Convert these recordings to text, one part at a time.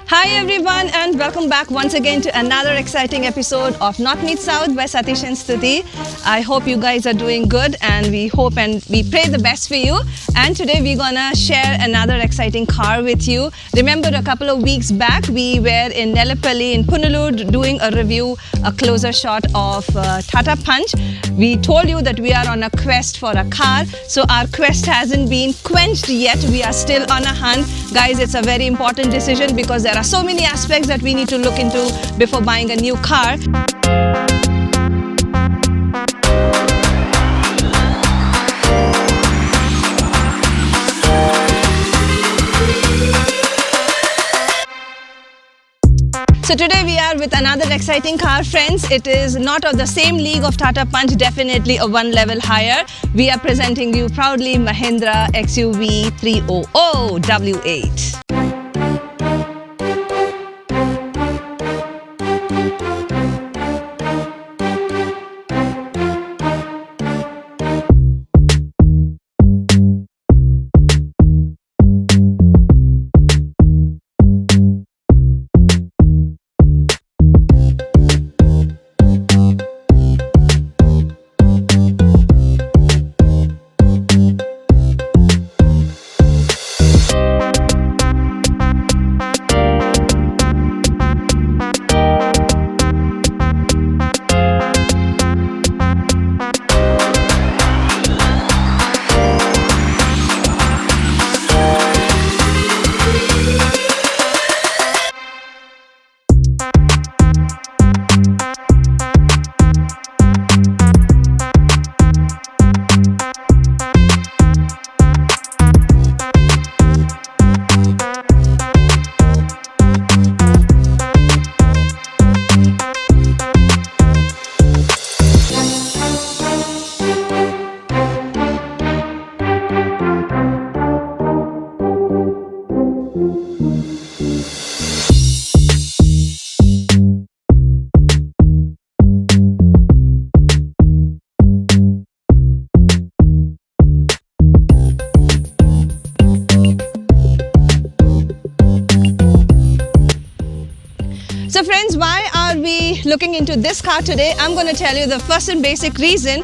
Hi everyone and welcome back once again to another exciting episode of North Meets South by Satish and Stuti. I hope you guys are doing good and we hope and we pray the best for you. And today we're gonna share another exciting car with you. Remember a couple of weeks back we were in Nellapalli in Punalur doing a review, a closer shot of Tata Punch. We told you that we are on a quest for a car. So our quest hasn't been quenched yet. We are still on a hunt. Guys, it's a very important decision because there are so many aspects that we need to look into before buying a new car. So today we are with another exciting car, friends. It is not of the same league of Tata Punch, definitely a one level higher. We are presenting you proudly Mahindra XUV 300 W8. So friends, why are we looking into this car today? I'm going to tell you the first and basic reason.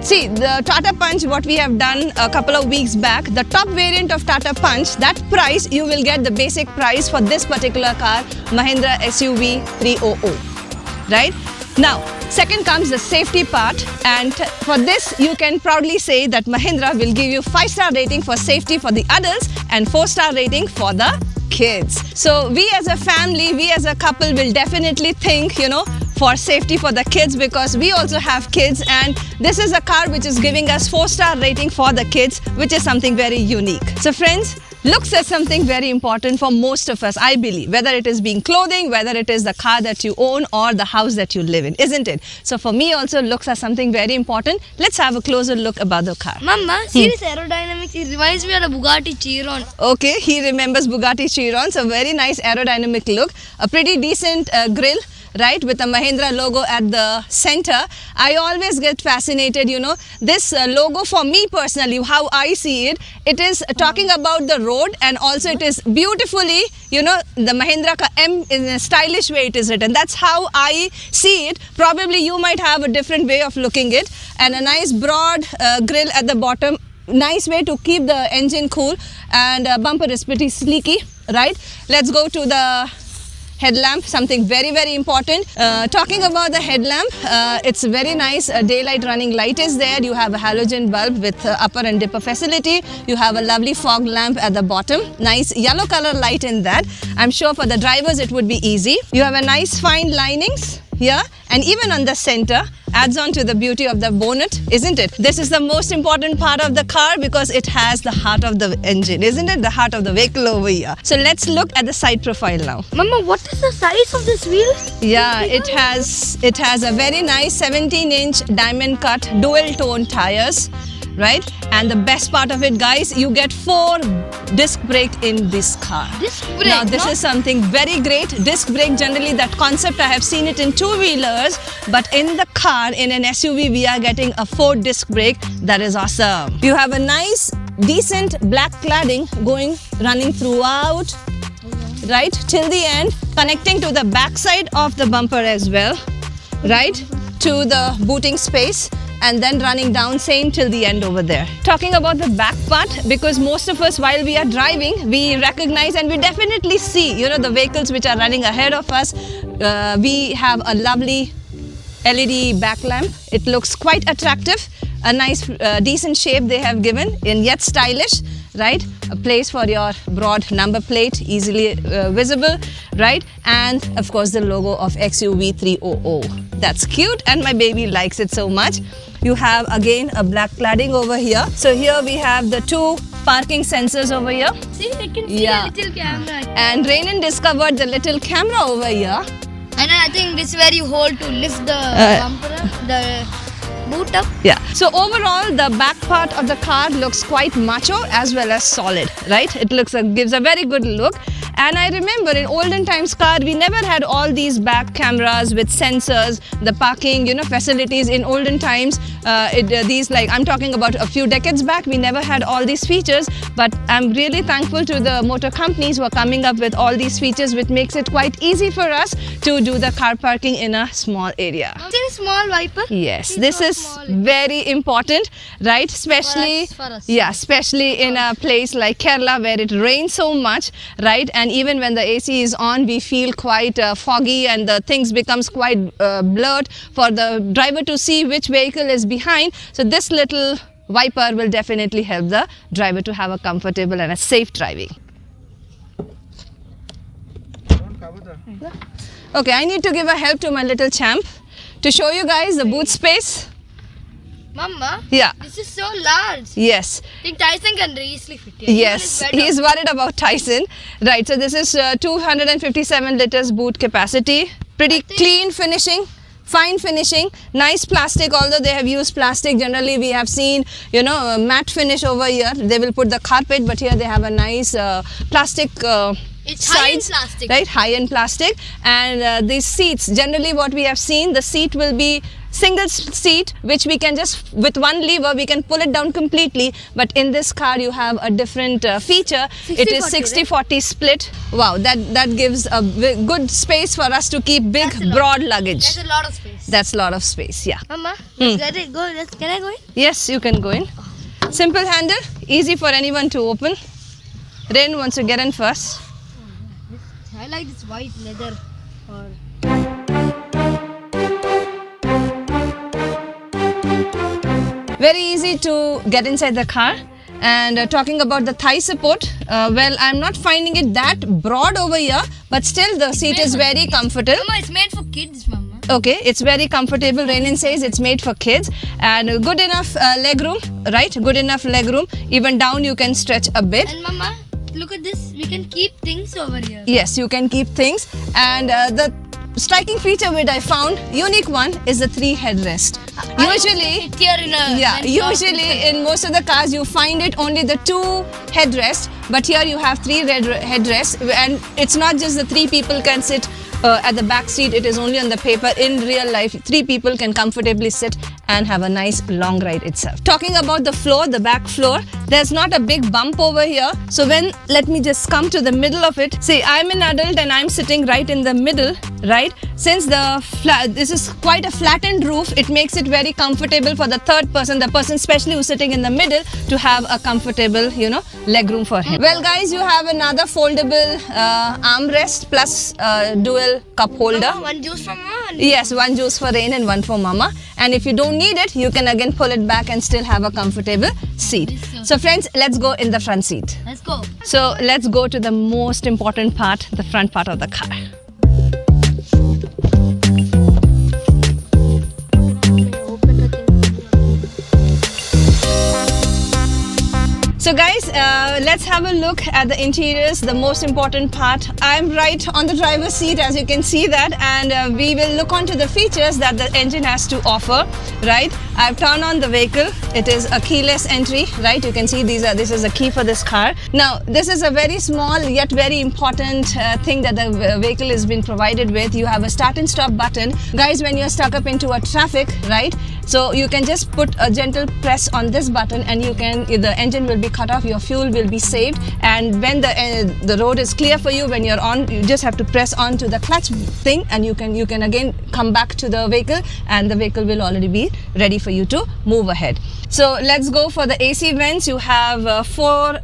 See, the Tata Punch, what we have done a couple of weeks back, the top variant of Tata Punch, that price, you will get the basic price for this particular car, Mahindra XUV 300, right? Now, second comes the safety part, and for this you can proudly say that Mahindra will give you 5-star rating for safety for the adults and 4-star rating for the kids. So we as a family, we as a couple will definitely think, for safety for the kids because we also have kids, and this is a car which is giving us 4-star rating for the kids, which is something very unique. So friends, looks is something very important for most of us, I believe, whether it is being clothing, whether it is the car that you own or the house that you live in, isn't it? So for me also, looks are something very important. Let's have a closer look about the car. Mama, see this aerodynamics, it reminds me of the Bugatti Chiron. Okay, he remembers Bugatti Chiron, so very nice aerodynamic look, a pretty decent grille, right, with a Mahindra logo at the center. I always get fascinated, this logo for me personally, how I see it, it is talking about the road, and also it is beautifully, the Mahindra ka M in a stylish way it is written. That's how I see it. Probably you might have a different way of looking it, and a nice broad grille at the bottom. Nice way to keep the engine cool, and bumper is pretty sleeky, right? Let's go to the headlamp, something very, very important. Talking about the headlamp, it's very nice. Daylight running light is there. You have a halogen bulb with upper and dipper facility. You have a lovely fog lamp at the bottom. Nice yellow color light in that. I'm sure for the drivers it would be easy. You have a nice fine linings here, and even on the center, adds on to the beauty of the bonnet, isn't it? This is the most important part of the car because it has the heart of the engine, isn't it? The heart of the vehicle over here. So let's look at the side profile now. Mama, what is the size of this wheel? Yeah, it has a very nice 17-inch diamond cut dual tone tires. right? And the best part of it, guys, you get 4 disc brake in this car. Disc brake? Now, this is something very great. Disc brake, generally that concept, I have seen it in two-wheelers, but in the car, in an SUV, we are getting a 4 disc brake. That is awesome. You have a nice, decent black cladding running throughout right, till the end, connecting to the back side of the bumper as well, right, to the booting space, and then running down same till the end over there. Talking about the back part, because most of us while we are driving, we recognize and we definitely see, you know, the vehicles which are running ahead of us. We have a lovely LED back lamp. It looks quite attractive, a nice decent shape they have given in yet stylish, right? A place for your broad number plate, easily visible, right? And of course the logo of XUV 300. That's cute and my baby likes it so much. You have again a black cladding over here. So here we have the two parking sensors over here. See, I can see Yeah. the little camera. And Renan discovered the little camera over here. And I think this is where you hold to lift the bumper up, the boot up. Yeah. So overall, the back part of the car looks quite macho as well as solid, right? It gives a very good look. And I remember in olden times car, we never had all these back cameras with sensors, the parking, you know, facilities in olden times. I'm talking about a few decades back, we never had all these features. But I'm really thankful to the motor companies who are coming up with all these features, which makes it quite easy for us to do the car parking in a small area. See the small wiper? Yes, It's this so is small. very important, right? Especially, For us. yeah, especially in a place like Kerala where it rains so much, right? And even when the AC is on, we feel quite foggy and the things becomes quite blurred for the driver to see which vehicle is behind. So this little wiper will definitely help the driver to have a comfortable and a safe driving. Okay, I need to give a help to my little champ to show you guys the boot space. Mama, Yeah. this is so large. Yes. I think Tyson can easily fit here. Yes, Even he's it's better. worried about Tyson. Right, so this is 257 liters boot capacity. Pretty clean finishing, fine finishing, nice plastic. Although they have used plastic, generally we have seen, you know, a matte finish over here. They will put the carpet, but here they have a nice plastic It's high-end sides, plastic. right? High-end plastic. And these seats, generally what we have seen, the seat will be single seat, which we can just, with one lever, we can pull it down completely. But in this car, you have a different feature. It is 60-40 split. Wow, that gives a good space for us to keep big, That's a lot. broad luggage. That's a lot of space. That's a lot of space, yeah. Mama, let's get it. Go. Can I go in? Yes, you can go in. Simple handle, easy for anyone to open. Ren wants to get in first. I like this white leather. Or Very easy to get inside the car. And talking about the thigh support, well, I'm not finding it that broad over here, but still the seat is very comfortable. Mama, it's made for kids, Mama. Okay, it's very comfortable. Renan says it's made for kids and good enough leg room, right? Good enough leg room. Even down you can stretch a bit. And Mama, look at this. We can keep things over here. Yes, you can keep things. And the striking feature which I found, unique one, is the 3 headrest. Usually, Sit here in a yeah, when you're- usually in most of the cars you find it only the 2 headrests, but here you have 3 headrests, and it's not just the 3 people can sit at the back seat. It is only on the paper. In real life, 3 people can comfortably sit and have a nice long ride itself. Talking about the floor, the back floor, there's not a big bump over here. So let me just come to the middle of it. See, I'm an adult and I'm sitting right in the middle, right? Since this is quite a flattened roof, it makes it very comfortable for the third person, the person especially who's sitting in the middle, to have a comfortable, you know, leg room for him. Well, guys, you have another foldable armrest plus dual cup holder. Mama, one juice from Mama. Yes, one juice for Rain and one for Mama. And if you don't need it, you can again pull it back and still have a comfortable seat. So friends, let's go in the front seat. Let's go. So let's go to the most important part, the front part of the car. So guys, let's have a look at the interiors, the most important part. I'm right on the driver's seat, as you can see that, and we will look onto the features that the engine has to offer, right? I've turned on the vehicle. It is a keyless entry, right? You can see this is a key for this car. Now, this is a very small yet very important thing that the vehicle has been provided with. You have a start and stop button. Guys, when you're stuck up into a traffic, right? So you can just put a gentle press on this button and the engine will be cut off, your fuel will be saved, and when the road is clear for you, when you're on, you just have to press on to the clutch thing and you can again come back to the vehicle and the vehicle will already be ready for you to move ahead. So let's go for the AC vents. You have 4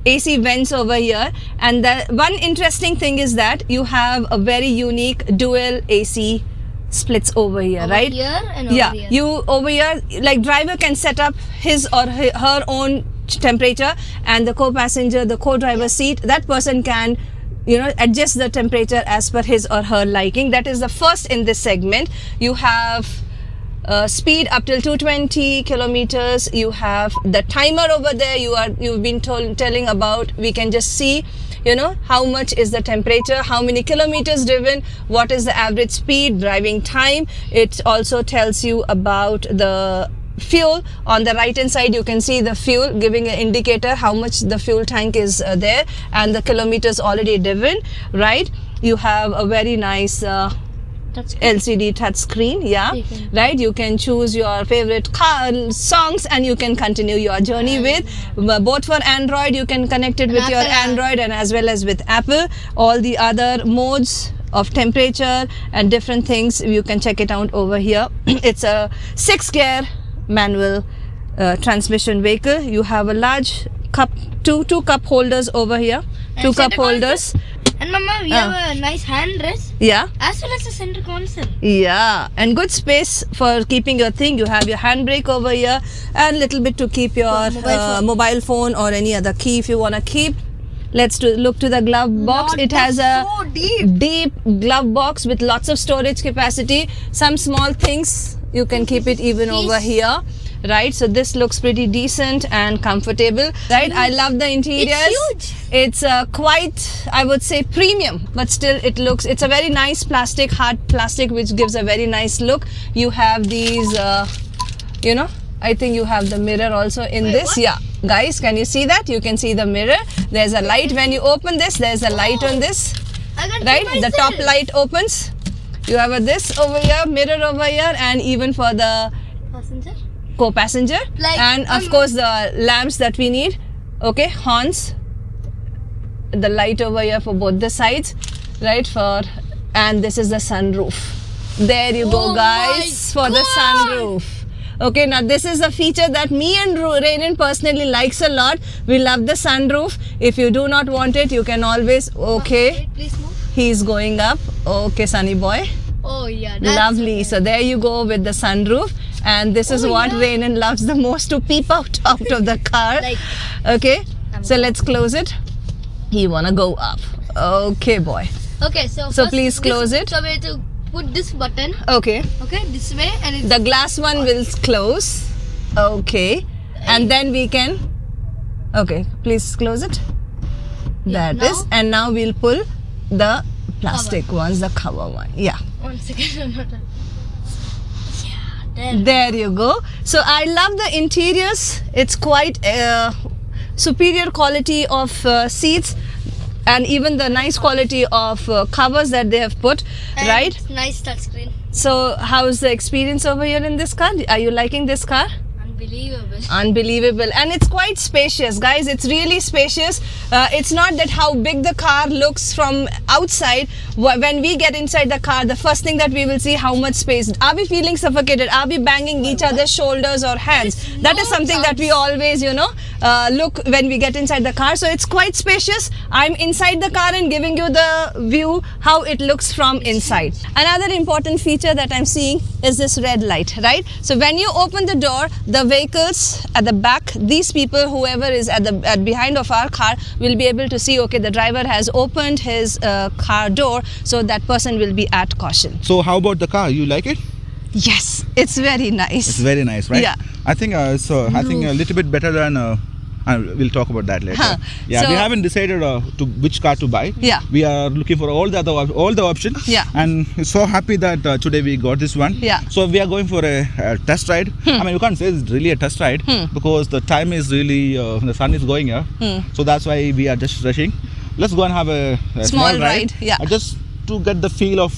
AC vents over here, and the one interesting thing is that you have a very unique dual AC splits over here, Over right? here and over here. You over here, like driver can set up his or her own temperature, and the co-passenger, the co-driver seat, that person can adjust the temperature as per his or her liking. That is the first in this segment. You have speed up till 220 kilometers. You have the timer over there. You've been telling about. We can just see how much is the temperature, how many kilometers driven, what is the average speed, driving time. It also tells you about the fuel. On the right hand side you can see the fuel, giving an indicator how much the fuel tank is there, and the kilometers already driven, right? You have a very nice LCD touch screen, right? You can choose your favorite songs and you can continue your journey with. Both for Android, you can connect it with your Android and as well as with Apple. All the other modes of temperature and different things, you can check it out over here. It's a 6-gear manual transmission vehicle. You have a large cup, two cup holders over here, And 2 cup center holders. And Mama, we have a nice handrest Yeah. as well as a center console. Yeah, and good space for keeping your thing. You have your handbrake over here and little bit to keep your mobile phone or any other key if you want to keep. Let's look to the glove box. It has a so deep glove box with lots of storage capacity. Some small things you can keep it even over here, right? So this looks pretty decent and comfortable, right? I love the interiors. It's huge. It's quite, I would say, premium, but still it's a very nice plastic, hard plastic, which gives a very nice look. You have these, I think you have the mirror also in this. What? Yeah, guys, can you see that? You can see the mirror. There's a light when you open this. There's a light on this, I can right? see The top myself. light opens. You have this over here, mirror over here, and even for the Passenger. co-passenger, Like, and of course the lamps that we need. Okay, horns, the light over here for both the sides, right? And this is the sunroof. There you go, Oh guys, my for the God. sunroof. Okay, now this is a feature that me and Rainin personally likes a lot. We love the sunroof. If you do not want it, you can always, okay, Wait, please move. he's going up. Okay, sunny boy. Oh yeah, that's Lovely. So there you go with the sunroof, and this is Oh, what yeah. Rainin loves the most, to peep out of the car. Like, Okay, I'm so going. let's close it. You wanna go up? Okay, boy. okay. So So first please close it. So we have to put this button. Okay, Okay, this way, and it's the glass one will close. Okay, and then we can. Okay, please close it. Yeah, That is, now? and now we'll pull the plastic ones, the cover one. Yeah. 1 second. Yeah, there. There you go. So I love the interiors. It's quite superior quality of seats, and even the nice quality of covers that they have put, And right? Nice touchscreen. So how's the experience over here in this car? Are you liking this car? Unbelievable. Unbelievable. And it's quite spacious, guys. It's really spacious. It's not that how big the car looks from outside. When we get inside the car, the first thing that we will see, how much space. Are we feeling suffocated? Are we banging each other's shoulders or hands? That is something that we always look when we get inside the car. So it's quite spacious. I'm inside the car and giving you the view how it looks from inside. Another important feature that I'm seeing is this red light, right? So when you open the door, the vehicles at the back, these people, whoever is at behind of our car, will be able to see, okay, the driver has opened his car door, so that person will be at caution. So how about the car? You like it? Yes, it's very nice. It's very nice, right? Yeah. I think I think a little bit better than and we'll talk about that later. Huh. Yeah, So- we haven't decided to which car to buy. Yeah. We are looking for all the options. Yeah. And so happy that today we got this one. Yeah. So we are going for a test ride. I mean, you can't say it's really a test ride because the time is really the sun is going here. So that's why we are just rushing. Let's go and have a Small ride, yeah. Just to get the feel of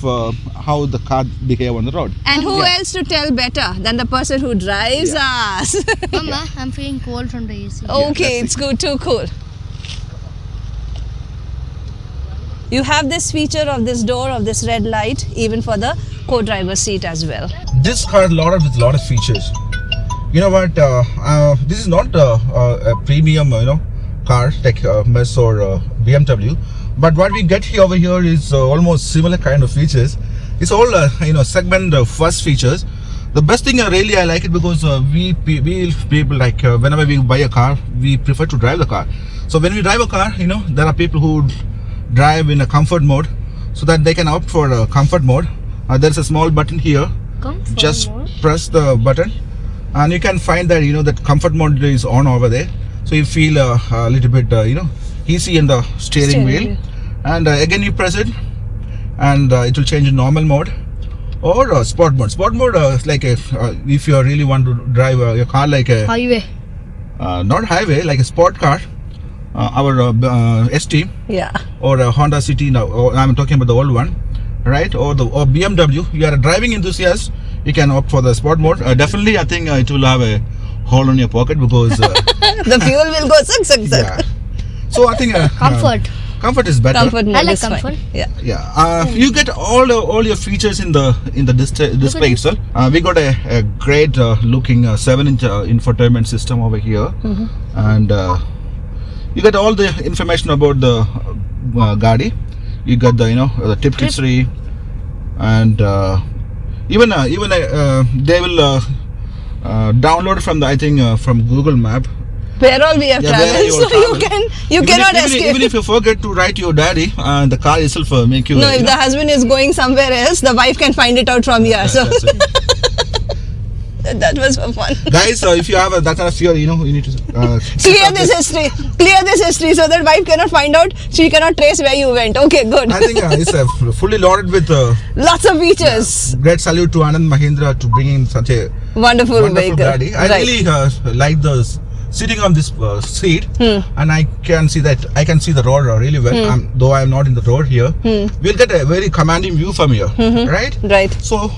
how the car behave on the road. And who else to tell better than the person who drives us? Mama, I'm feeling cold from the AC. Okay, that's it's good, too cool. You have this feature of this door, of this red light, even for the co-driver seat as well. This car loaded with a lot of features. You know what? This is not a premium, car like Merc or BMW. But what we get here over here is almost similar kind of features. It's all segment first features. The best thing I like it because we people like whenever we buy a car, we prefer to drive the car. So when we drive a car, there are people who drive in a comfort mode, so that they can opt for a comfort mode. There's a small button here. Comfort Just mode? press the button, and you can find that that comfort mode is on over there. So you feel a little bit easy in the steering wheel. And again you press it, and it will change in normal mode or sport mode. Sport mode is like if you really want to drive your car like a Highway. not highway, like a sport car, our ST Yeah. or a Honda City. Now, or I'm talking about the old one, right? Or BMW. You are a driving enthusiast, you can opt for the sport mode. Definitely, I think it will have a hole in your pocket because The fuel will go suck. yeah. So I think Comfort. comfort is better. Comfort mode I like is fine. comfort. Yeah. Yeah, you get all your features in the display itself. We got a great looking 7-inch infotainment system over here, and you get all the information about the Gaudi. You got the tip history, and even they will download from from Google Map. Where all we have Yeah, where traveled, you so travel. you cannot escape. Even if you forget to write your daddy, the car itself make you. No, if the husband is going somewhere else, the wife can find it out from here. So That's it. that was for fun. Guys, if you have that kind of fear, you need to Clear this history so that wife cannot find out. She cannot trace where you went. Okay, good. I think it's fully loaded with Lots of features. great salute to Anand Mahindra to bring in such a Wonderful wonderful vehicle. Gaudi. I Right. really like the sitting on this seat, and I can see the road really well. Though I am not in the road here, we'll get a very commanding view from here, right? Right. So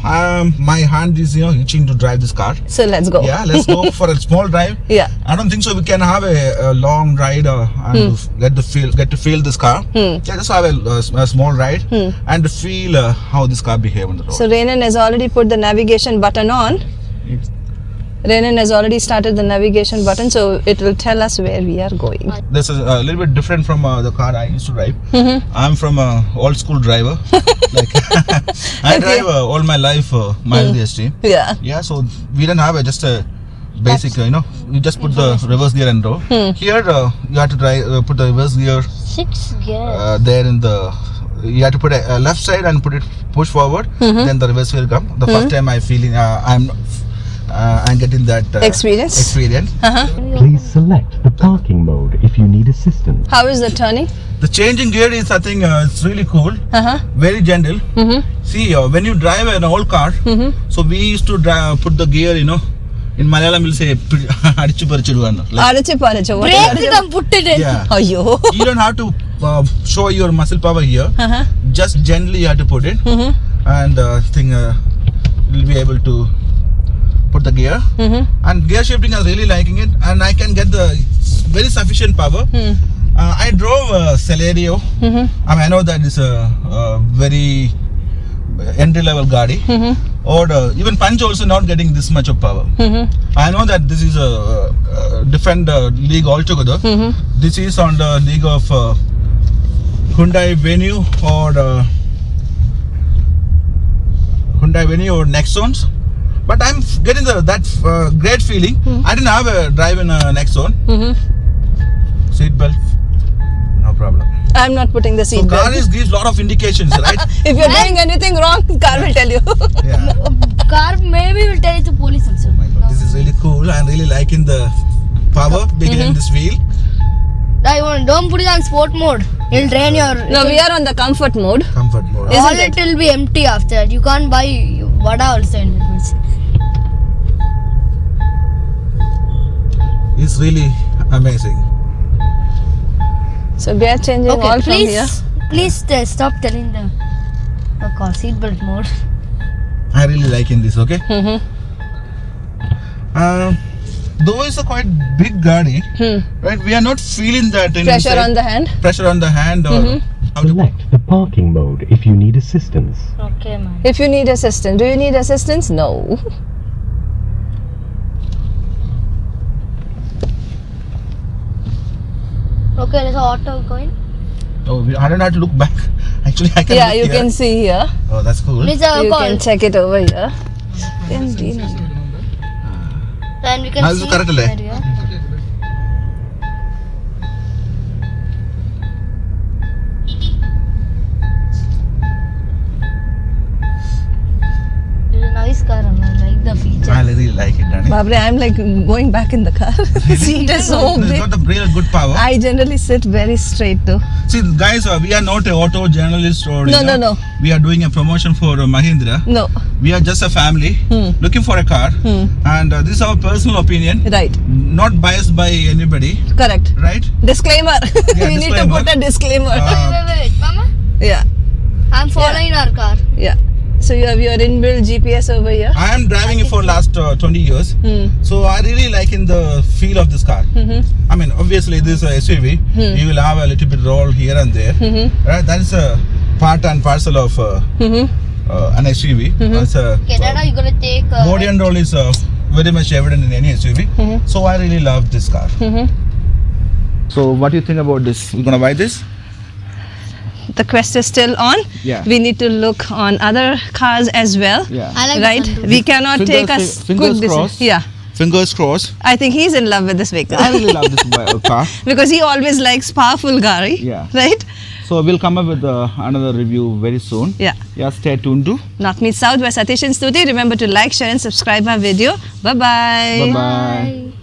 my hand is itching to drive this car. So let's go. Yeah, let's go for a small drive. Yeah. I don't think so. We can have a long ride and get to feel this car. Yeah, just have a small ride and feel how this car behave on the road. So Renan has already put the navigation button on. Renan has already started the navigation button, so it will tell us where we are going. This is a little bit different from the car I used to drive. I'm from a old school driver. Like I drive all my life Maruti ST. Yeah. Yeah, so we didn't have just a basic, you just put the reverse gear and go. Here you have to drive, put the reverse gear 6 gears. there in the. You have to put a left side and push forward. Then the reverse will come. The first time I feeling I'm getting that Experience. Please select the parking mode if you need assistance. How is the turning? The changing gear is, I think, it's really cool. Very gentle. See, when you drive an old car, so we used to put the gear, in Malayalam we'll say, adichu parichidu anna. Arache. Brake them put it in. Yeah. Ayyo. You don't have to show your muscle power here. Just gently you have to put it, and I think you'll be able to put the gear. And gear shifting, I was really liking it, and I can get the very sufficient power. I drove Celerio. I know that is a very entry level Gaudi, or even Punch also not getting this much of power. I know that this is a different league altogether. This is on the league of Hyundai Venue or Nexons. But I'm getting that great feeling. I didn't have a drive in a Nexon. Seat belt, no problem. I'm not putting the So seat car belt. gives lot of indications, right? If you're doing anything wrong, car will tell you. Yeah. Car maybe will tell it to police also. Oh my God, this is really cool. I'm really liking the power behind this wheel. Don't put it on sport mode. It'll drain your. No, we are on the comfort mode. Comfort mode. Isn't All it? it will be empty after that. You can't buy vada also in it. It's really amazing. So gear changing all Okay, from here. please stop telling the car seatbelt mode. I really liking this. Okay. Mm-hmm. Though it's a quite big gadi, right? We are not feeling that Pressure inside. on the hand. Pressure on the hand or how to Select the parking mode if you need assistance. Okay, man. If you need assistance, do you need assistance? No. Okay, there's an auto going. Oh, I don't have to look back. Actually, I can. Yeah, look you here. can see here. Oh, that's cool. Please You call. can check it over here. Then we can I'll see do correct, where we are. It's a nice car, and I like the feature. I really like it, Danny. Babri, I'm like going back in the car. Seat is so It's big. got the really good power. I generally sit very straight too. See, guys, we are not a auto journalist or you No, know, no. We are doing a promotion for Mahindra. No. We are just a family looking for a car, and this is our personal opinion, Right. not biased by anybody, Correct. right? Disclaimer. Yeah, we need to disclaimer. put a disclaimer. Wait, Mama. Yeah. I'm following our car. Yeah. So you have your inbuilt GPS over here. I am driving it for last 20 years, so I really like in the feel of this car. I mean, obviously this is a SUV. You will have a little bit roll here and there. Right? That is a part and parcel of an SUV. It's a, Okay, Dada, you're gonna take. body and roll is very much evident in any SUV. So I really love this car. So what do you think about this? You gonna buy this? The quest is still on. Yeah. We need to look on other cars as well. Yeah. I like Right? this one too. We cannot Fingers- take a fingers quick decision. crossed. Yeah. Fingers crossed. I think he's in love with this vehicle. I really love this car. because he always likes powerful gari. Yeah. Right? So we'll come up with another review very soon. Yeah. Yeah, stay tuned to. North Meet South by Satish and Stuti. Remember to like, share and subscribe my video. Bye-bye. Bye-bye. Bye.